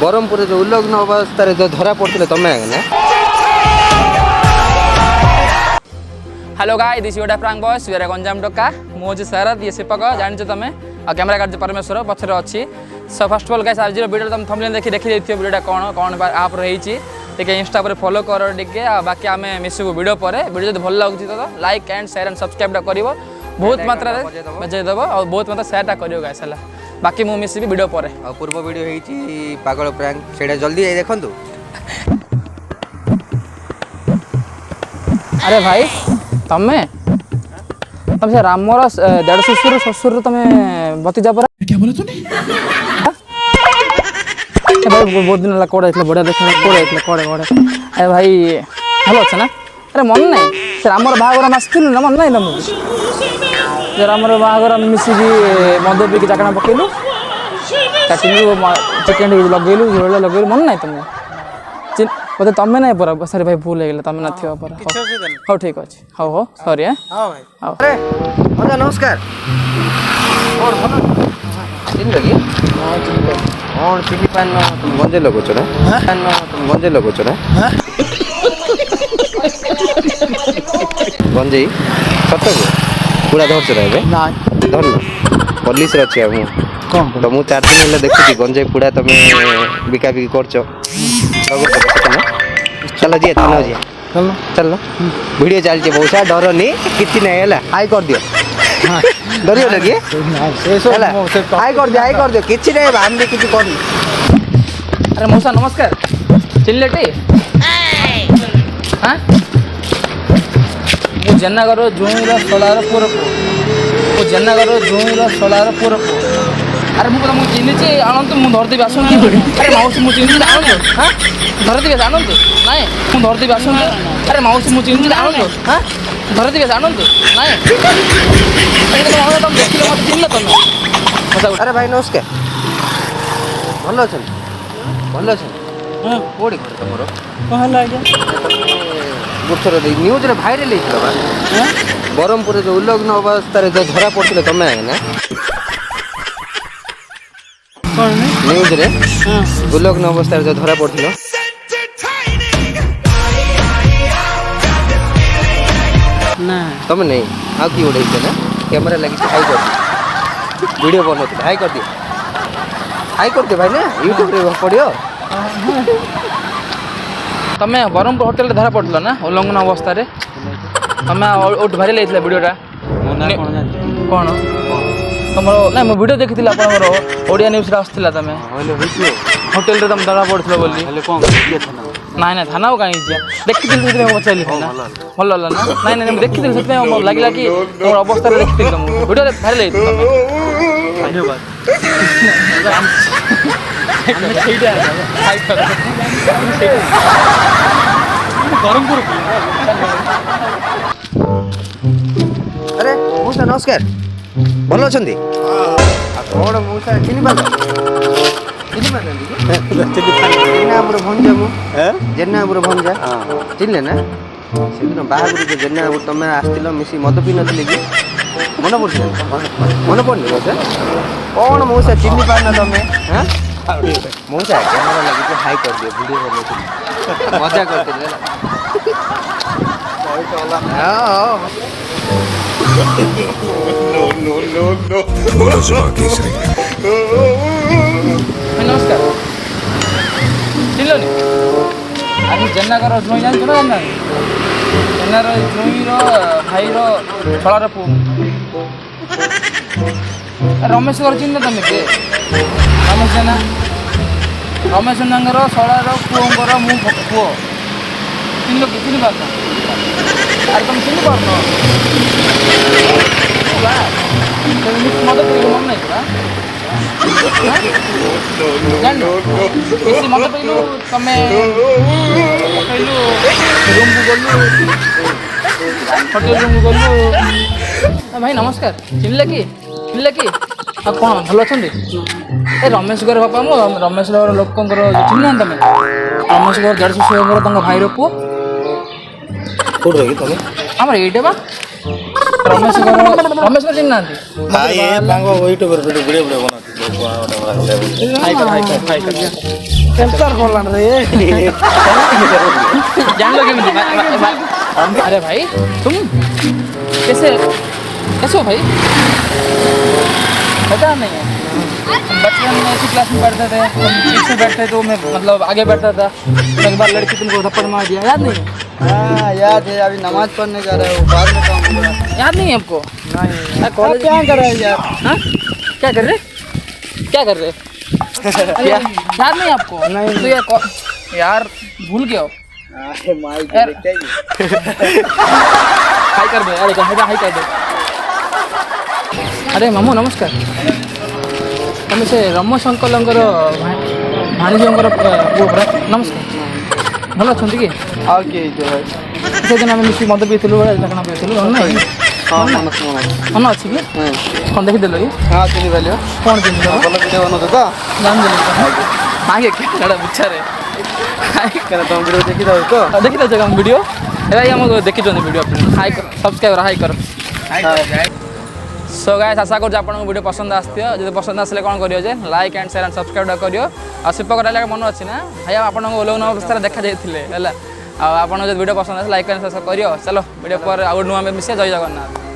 ବ୍ରହ୍ମପୁରରେ ଯୋଉ ଉଲଗ୍ନ ଅବସ୍ଥାରେ ଯୋଉ ଧରା ପଡୁଥିଲେ ତମେ ନା। हेलो गाइस दिस योडा प्रांग बॉयज वेरा गंजाम टोका मु जे शरद ये शिपक जानिछ तमे आ कैमरा कार्ड परमेश्वर पछरे अछि so first of all guys आज वीडियो तुम थंबनेल देखि देथियो वीडियोटा कोन आप रहिछि टिके इंस्टा पर फॉलो करो टिके आ बाकी आमे मिसु वीडियो परे वीडियो जदि भल लागुछि तो like and share and subscribe टा करिवो बहुत मात्रा रे बजे देबो और बहुत मात्रा शेयर टा करियो गाइस हला बाकी मु मिसि वीडियो परे और पूर्व वीडियो हेछि पागल प्रैंक सेडा जल्दी आई देखंतु। अरे भाई तमे तम से रामर देढ़ ससुर तमे भतीजा पर क्या बोला तूने भाई बहुत दिन कोड़े इतला बढ़िया देख कोड़े अरे भाई हेलो अच्छा ना अरे मन नहीं से रामर बाहागर मासथिलु ना मन नहीं ना मुझे जे रामर बाहागर मिसिकी मद पी के जाकना पकेलु काटिलु चिकन लगेलु मन नहीं तुम बोले तमें ना पर सर भाई भूल हो तमें ना थी पर हाँ ठीक अच्छे हाँ हो सॉरी अरे मजा नमस्कार और चिन्ह लगी और चिन्ह पान तुम गंजे लगोच ना तुम गंजे लगोच ना गंजे सत को पूरा धरछ रे ना धरन पुलिस रे अछि हम कोन तो मु 4 दिन ले देखुची गंजे पूरा तमे बिका बिकी करछो चलो जी थाना जी चलो वीडियो चलती बहुत सा डर नहीं किसी नहीं है हाई कर दियो डरियो लगे हाई कर दियो किसी नहीं हम भी किसी कर अरे मौसा नमस्कार चिल्लेटी हाँ मु जन्नागर जोईर सोलार पूरक मु जन्नागर जोईर सोलार पूरक अरे मुझे तुमको चिन्ह आणत मुझे धरदेवी आस अरे मौसी मुझे चिन्ह आणत हाँ धरदेवी आणत नाई मुझे धरदेवी आस अरे मौसी मुझे चिन्ह आणत हाँ धरदेवी आणत नाई तुम देख मत चिन्ह तुम अरे भाई नमस्कार भल अच्छा भल अच्छा कौड़ी घर तुम गोथर न्यूज भाइराल होता ब्रह्मपुर जो उल्लग्न अवस्था जो धरा पड़े तमें ना न्यूज रे उल्लग्न अवस्था जो धरा पड़े तमें नहीं आ कि उड़े ना कैमरा लगी हाई कर वीडियो बनते हाई कर दिए भाई ना यूट्यूब रे पड़ियो तमें ब्रह्मपुर होटेल धरा पड़ल ना उल्लंघन अवस्था रे तमें भाइराल होता वीडियोटा कौन तुम ना मैं वीडियो देखी ओडिया न्यूज आसला तुम होटेल रे तुम धरा पड़ो बोली ना ना थाना कहीं देखी पचारि भल ना ना ना देखी लगे कि तुम अवस्था देखी तुम वीडियो भाइराल धन्यवाद अरे मौसा नमस्कार भल अच्छा कौन मौसा चिन्ह पार जेन्नापुर भंजा मु जेन्नापुर भंजा चिन्हले ना से दिन बाहर जो जेन्नापुर तुम आसल मिसी मद पी नी कि मन पड़नी मौसा कौन मौसा चिन्ह पारना तुम हाँ मौसा कैमरा लगे हाई कर दियो वीडियो बनते मजा करते नमस्कार चिल्लोनी अरे जन्नागर जोई जान ना जाना जन्नार जोईर भाईर छलार पु रमेश घर चिन्ह तुम के रमेश जेना रमेश जेनांगर छलार पुओंकर मु पुओ चिन्ह कि चिन्ह पार अरे तुम चिन्ह पार मत मन नहीं बेसी मत पहलू तुम रूम को गलु होटेल रूम को गलु भाई नमस्कार चिन्हले कि कौन भल अच्छा ए रमेश घर बापा मो रमेश घर लोक चिन्ह तुम रमेश घर देढ़ सौ तुम भाई पुओ कौन रही तुम आम ये बा रमेश घर चिन्ह ना यूट्यूब वीडियो हाय कर कैंसर बोला रे जान लो अरे भाई तुम कैसे कैसे हो भाई? पता नहीं है बचपन में ऐसी क्लास में पढ़ते थे, पीछे बैठते तो मैं मतलब आगे बैठता था, एक बार लड़की तुमको थप्पड़ मार दिया, याद नहीं है? हाँ याद है, अभी नमाज पढ़ने जा रहे हो, बाद में काम होगा। याद नहीं है आपको? नहीं कॉलेज क्या कर रहे हैं यार? हाँ क्या कर रहे अरे, याद नहीं आपको? नहीं। तो यार भूल गए हो? माइक यार। हाई कर दो यार, हाई कर दो। अरे मामू नमस्कार, तुम से रमेश अंकल भाणीजींकर पुआ नमस्कार, भल अच्छा कि? और किए जो है से दिन आम मिसी मद पीलु ढाकना पीलु मन ना हाँ मन मन अच्छी कि कौन देखीदेल कि हाँ चिन्ह पाइल कौन चिन्ह ଭଲ ଭିଡ଼ିଓ ବନଉଛ ତ जान आगे क्या बुझारे କେন ତମ ଭିଡ଼ିଓ ଦେଖିଦେବ ତ देखी दे वीडियो भाई आम देखी वीडियो हाई कर सब्सक्राइब हाई कर सो गाइस आशा कर आपको वीडियो पसंद आसो जो पसंद आसे कौन करियो जे like and share and subscribe करियो आ शिल्पक डायलॉग मन अच्छी ना भाई आपको ओलोन अवस्था देखा जाइए है आपन जो वीडियो पसंद आसे लाइक एंड सब्सक्राइब करियो चलो वीडियो पर आउ नुआ मिसे जय जगन्नाथ।